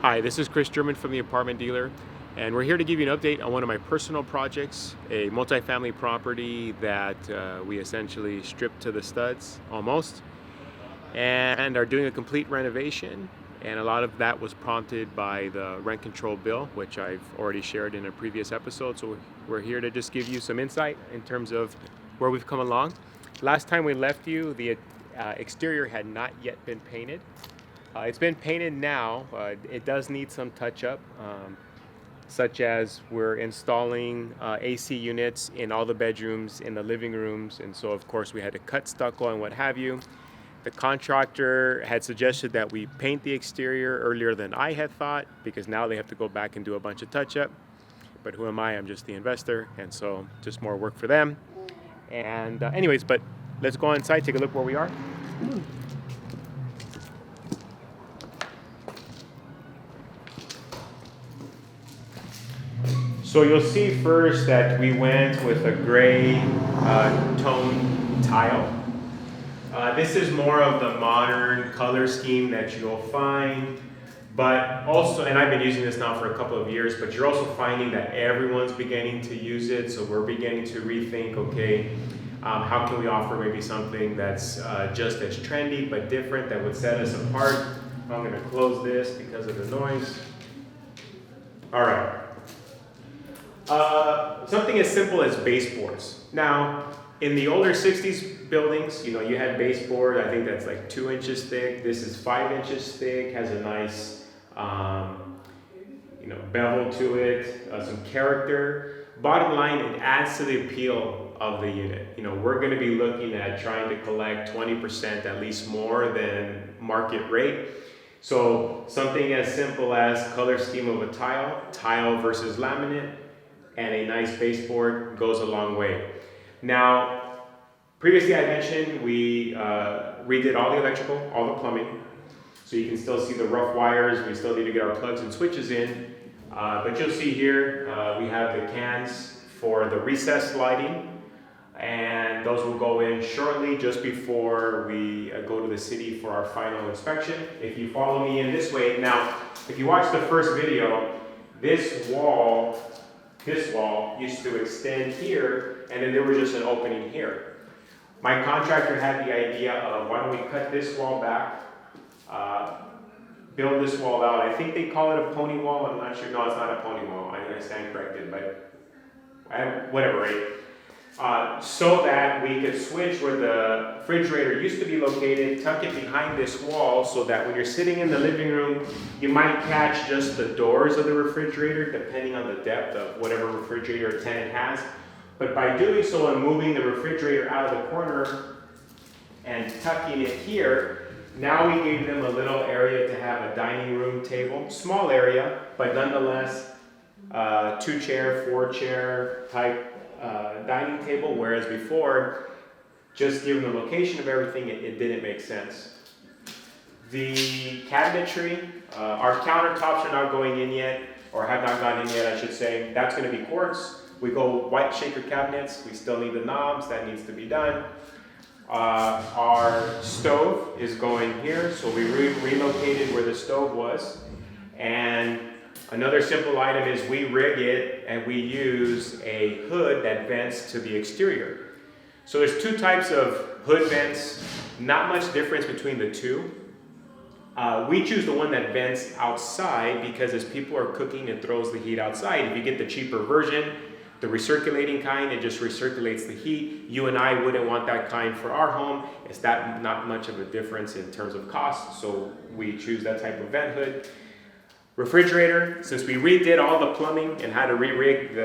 Hi, this is Chris German from the Apartment Dealer, and we're here to give you an update on one of my personal projects, a multifamily property that we essentially stripped to the studs almost, and are doing a complete renovation. And a lot of that was prompted by the rent control bill, which I've already shared in a previous episode. So we're here to just give you some insight in terms of where we've come along. Last time we left you, the exterior had not yet been painted. It's been painted now. It does need some touch up, such as we're installing AC units in all the bedrooms, in the living rooms, and so of course we had to cut stucco and what have you. The contractor had suggested that we paint the exterior earlier than I had thought, because now they have to go back and do a bunch of touch up. But who am I? I'm just the investor, and so just more work for them. And anyways, but let's go inside, take a look where we are. So you'll see first that we went with a gray tone tile. This is more of the modern color scheme that you'll find, but also, and I've been using this now for a couple of years, but you're also finding that everyone's beginning to use it, so we're beginning to rethink, okay, how can we offer maybe something that's just as trendy but different that would set us apart. I'm going to close this because of the noise. All right. Something as simple as baseboards. Now, in the older 60s buildings, you had baseboard, I think that's like 2 inches thick. This is 5 inches thick, has a nice, bevel to it, some character. Bottom line, it adds to the appeal of the unit. We're going to be looking at trying to collect 20% at least more than market rate. So something as simple as color scheme of a tile versus laminate, and a nice baseboard goes a long way. Now, previously I mentioned we redid all the electrical, all the plumbing, so you can still see the rough wires. We still need to get our plugs and switches in, but you'll see here we have the cans for the recessed lighting, and those will go in shortly, just before we go to the city for our final inspection. If you follow me in this way, now, if you watch the first video, this wall used to extend here, and then there was just an opening here. My contractor had the idea of, why don't we cut this wall back, build this wall out. I think they call it a pony wall. I'm not sure. No, it's not a pony wall. I'm going to stand corrected, but whatever, right? So that we could switch where the refrigerator used to be located, tuck it behind this wall, so that when you're sitting in the living room, you might catch just the doors of the refrigerator, depending on the depth of whatever refrigerator a tenant has. But by doing so and moving the refrigerator out of the corner and tucking it here, now we gave them a little area to have a dining room table, small area, but nonetheless 2-chair, 4-chair type dining table, whereas before, just given the location of everything, it didn't make sense. The cabinetry, our countertops are not going in yet, or have not gone in yet, I should say. That's going to be quartz. We go white shaker cabinets. We still need the knobs. That needs to be done. Our stove is going here, so we relocated where the stove was. And another simple item is we rig it and we use a hood that vents to the exterior. So there's 2 types of hood vents, not much difference between the two. We choose the one that vents outside because as people are cooking, it throws the heat outside. If you get the cheaper version, the recirculating kind, it just recirculates the heat. You and I wouldn't want that kind for our home. It's not much of a difference in terms of cost, so we choose that type of vent hood. Refrigerator, since we redid all the plumbing and had to re-rig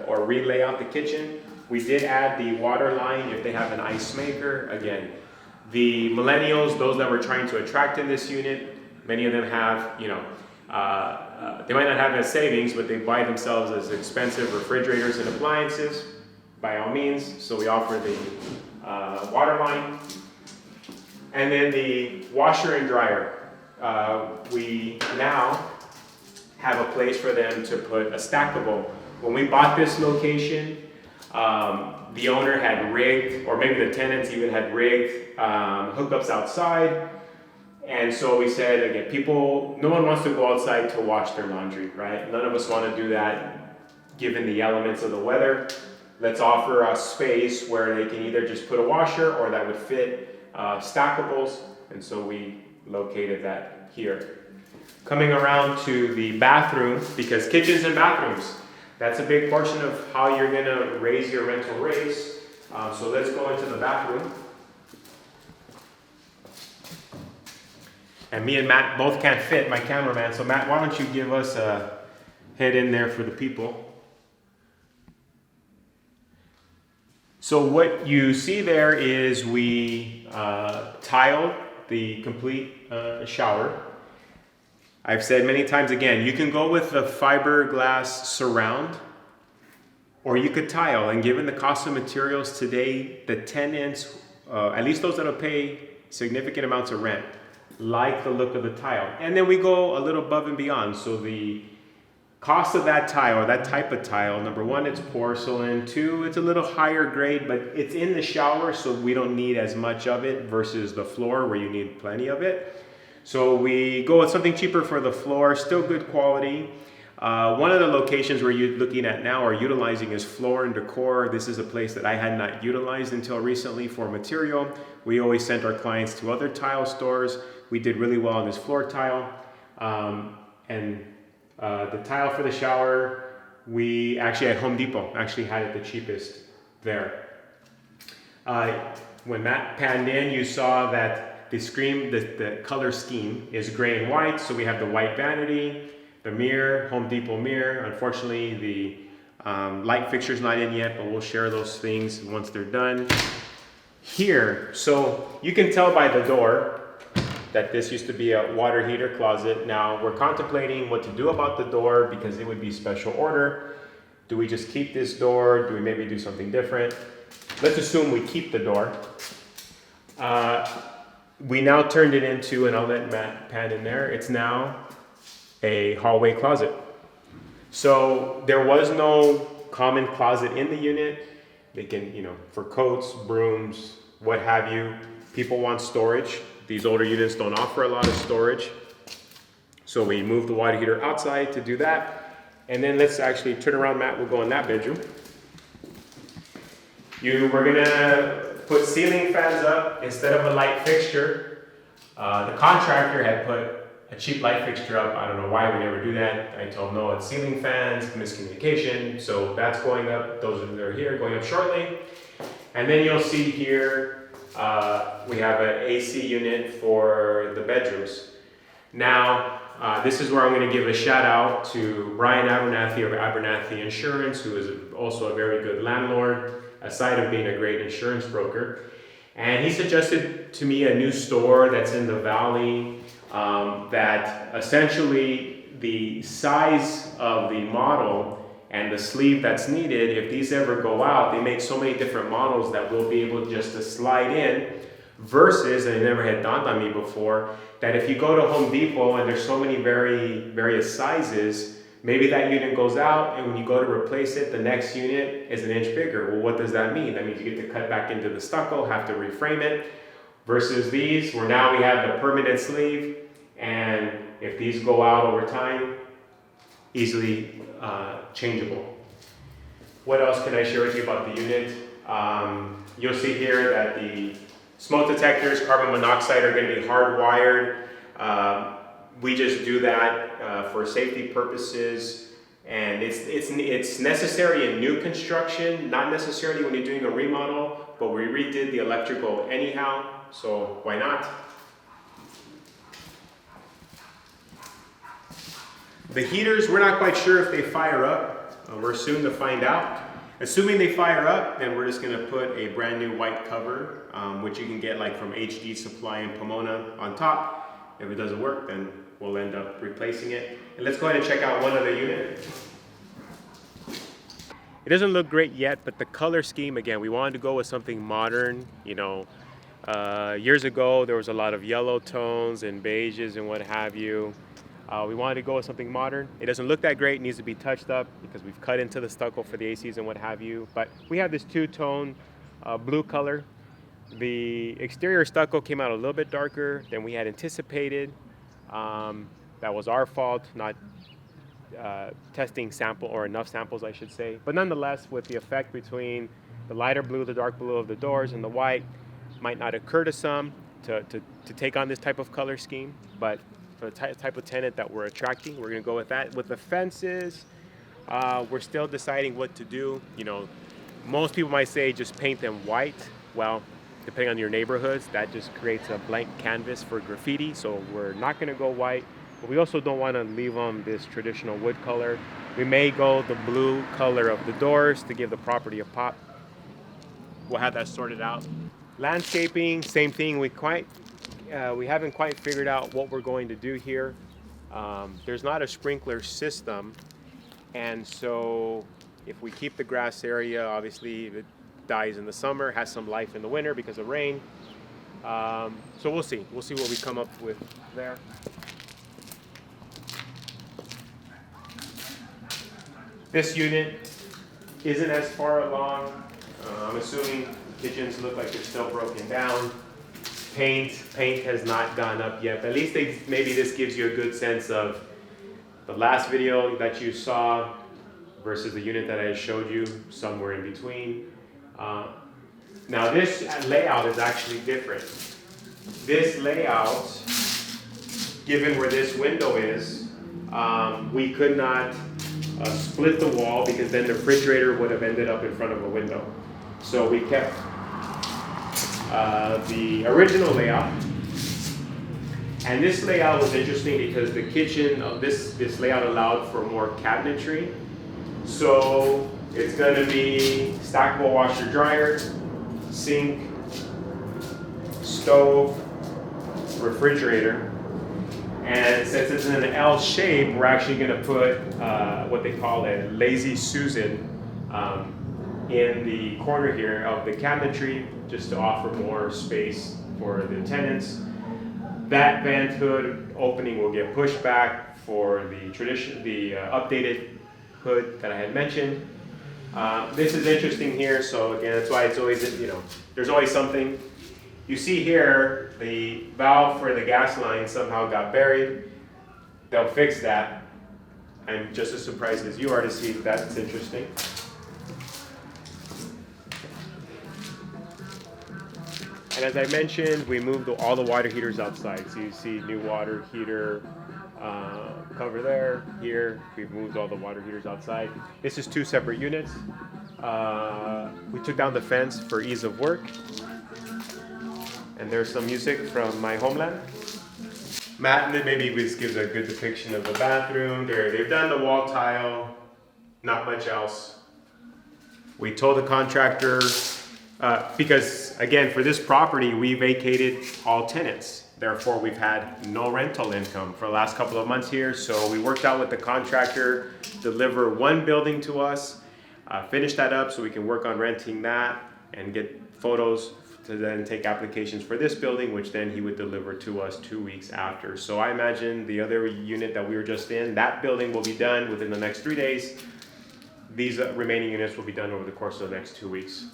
or relay out the kitchen, we did add the water line if they have an ice maker. Again, the millennials, those that we're trying to attract in this unit, many of them have, they might not have as savings, but they buy themselves as expensive refrigerators and appliances, by all means. So we offer the water line. And then the washer and dryer. We now have a place for them to put a stackable. When we bought this location, the owner had rigged, or maybe the tenants even had rigged hookups outside, And so we said, again, no one wants to go outside to wash their laundry, right? None of us want to do that given the elements of the weather. Let's offer a space where they can either just put a washer or that would fit stackables. And so we located that here. Coming around to the bathroom, because kitchens and bathrooms, that's a big portion of how you're going to raise your rental rates. So let's go into the bathroom. And me and Matt both can't fit, my cameraman. So Matt, why don't you give us a head in there for the people. So what you see there is we tiled the complete shower. I've said many times again, you can go with the fiberglass surround, or you could tile. And given the cost of materials today, the tenants, at least those that'll pay significant amounts of rent, like the look of the tile. And then we go a little above and beyond. So the cost of that tile, or that type of tile, number one, it's porcelain. Two, it's a little higher grade, but it's in the shower, so we don't need as much of it versus the floor where you need plenty of it. So we go with something cheaper for the floor, still good quality. One of the locations we're looking at now or utilizing is Floor and Decor. This is a place that I had not utilized until recently for material. We always sent our clients to other tile stores. We did really well on this floor tile. The tile for the shower, we actually at Home Depot actually had it the cheapest there. When Matt panned in, you saw that the color scheme is gray and white. So we have the white vanity, the mirror, Home Depot mirror. Unfortunately, the light fixture's not in yet, but we'll share those things once they're done. Here, so you can tell by the door that this used to be a water heater closet. Now we're contemplating what to do about the door because it would be special order. Do we just keep this door? Do we maybe do something different? Let's assume we keep the door. We now turned it into, and I'll let Matt pan in there, it's now a hallway closet. So there was no common closet in the unit. They can, for coats, brooms, what have you. People want storage. These older units don't offer a lot of storage. So we moved the water heater outside to do that. And then let's actually turn around, Matt, we'll go in that bedroom. We're gonna put ceiling fans up instead of a light fixture. The contractor had put a cheap light fixture up. I don't know why we never do that. I told him, no, it's ceiling fans, miscommunication. So that's going up, they're here, going up shortly. And then you'll see here, we have an AC unit for the bedrooms. Now, this is where I'm going to give a shout out to Brian Abernathy of Abernathy Insurance, who is also a very good landlord, aside of being a great insurance broker. And he suggested to me a new store that's in the valley that essentially the size of the model and the sleeve that's needed, if these ever go out, they make so many different models that we'll be able just to slide in, versus, and it never had dawned on me before, that if you go to Home Depot and there's so many various sizes, maybe that unit goes out and when you go to replace it, the next unit is an inch bigger. Well, what does that mean? That means you get to cut back into the stucco, have to reframe it, versus these, where now we have the permanent sleeve, and if these go out over time, easily changeable. What else can I share with you about the unit? You'll see here that the smoke detectors, carbon monoxide, are going to be hardwired. We just do that for safety purposes, and it's necessary in new construction, not necessarily when you're doing a remodel, but we redid the electrical anyhow, so why not? The heaters, we're not quite sure if they fire up. We're soon to find out. Assuming they fire up, then we're just going to put a brand new white cover, which you can get like from HD Supply in Pomona, on top. If it doesn't work, then we'll end up replacing it. And let's go ahead and check out one other unit. It doesn't look great yet, but the color scheme, again, we wanted to go with something modern. Years ago, there was a lot of yellow tones and beiges and what have you. We wanted to go with something modern. It doesn't look that great, it needs to be touched up because we've cut into the stucco for the ACs and what have you. But we have this two-tone blue color. The exterior stucco came out a little bit darker than we had anticipated. That was our fault, not testing sample or enough samples, I should say. But nonetheless, with the effect between the lighter blue, the dark blue of the doors, and the white, might not occur to some to take on this type of color scheme. But for the type of tenant that we're attracting, we're going to go with that. With the fences, we're still deciding what to do. You know, most people might say just paint them white. Well, depending on your neighborhoods, that just creates a blank canvas for graffiti. So we're not going to go white. But we also don't want to leave them this traditional wood color. We may go the blue color of the doors to give the property a pop. We'll have that sorted out. Landscaping, same thing. We haven't quite figured out what we're going to do here. There's not a sprinkler system, and so if we keep the grass area, obviously it dies in the summer, has some life in the winter because of rain. So we'll see. We'll see what we come up with there. This unit isn't as far along. I'm assuming kitchens look like they're still broken down. Paint has not gone up yet. But at least maybe this gives you a good sense of the last video that you saw versus the unit that I showed you, somewhere in between. Now this layout is actually different. This layout, given where this window is, we could not split the wall because then the refrigerator would have ended up in front of a window. So we kept the original layout. And this layout was interesting because the kitchen of this layout allowed for more cabinetry. So it's going to be stackable washer dryer, sink, stove, refrigerator. And since it's in an L shape, we're actually going to put what they call a lazy Susan in the corner here of the cabinetry, just to offer more space for the tenants. That vent hood opening will get pushed back for the updated hood that I had mentioned. This is interesting here, so again, that's why it's always, there's always something. You see here, the valve for the gas line somehow got buried. They'll fix that. I'm just as surprised as you are to see if that's interesting. And as I mentioned, we moved all the water heaters outside. So you see new water heater cover there, here. We've moved all the water heaters outside. This is 2 separate units. We took down the fence for ease of work. And there's some music from my homeland. Matt, maybe this gives a good depiction of the bathroom. They've done the wall tile, not much else. We told the contractor, because again, for this property, we vacated all tenants. Therefore, we've had no rental income for the last couple of months here. So we worked out with the contractor, deliver 1 building to us, finish that up so we can work on renting that and get photos to then take applications for this building, which then he would deliver to us 2 weeks after. So I imagine the other unit that we were just in, that building will be done within the next 3 days. These remaining units will be done over the course of the next 2 weeks.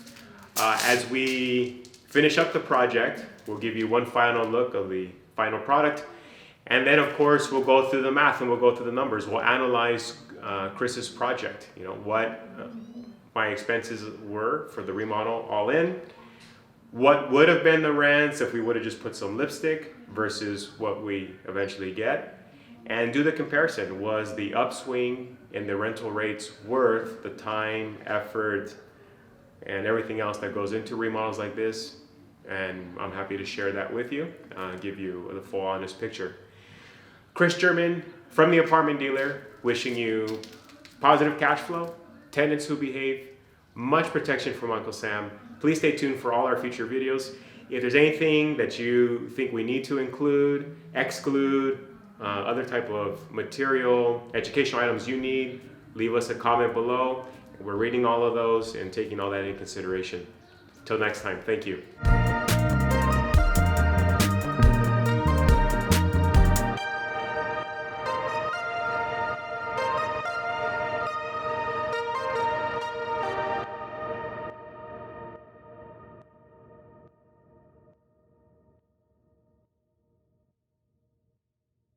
As we finish up the project, we'll give you one final look of the final product. And then of course, we'll go through the math and we'll go through the numbers. We'll analyze Chris's project, what my expenses were for the remodel all in, what would have been the rents if we would have just put some lipstick versus what we eventually get, and do the comparison. Was the upswing in the rental rates worth the time, effort, and everything else that goes into remodels like this? And I'm happy to share that with you, give you the full honest picture. Chris German from the Apartment Dealer, wishing you positive cash flow, tenants who behave, much protection from Uncle Sam. Please stay tuned for all our future videos. If there's anything that you think we need to include, exclude, other type of material, educational items you need, leave us a comment below. We're reading all of those and taking all that in consideration. Till next time, thank you.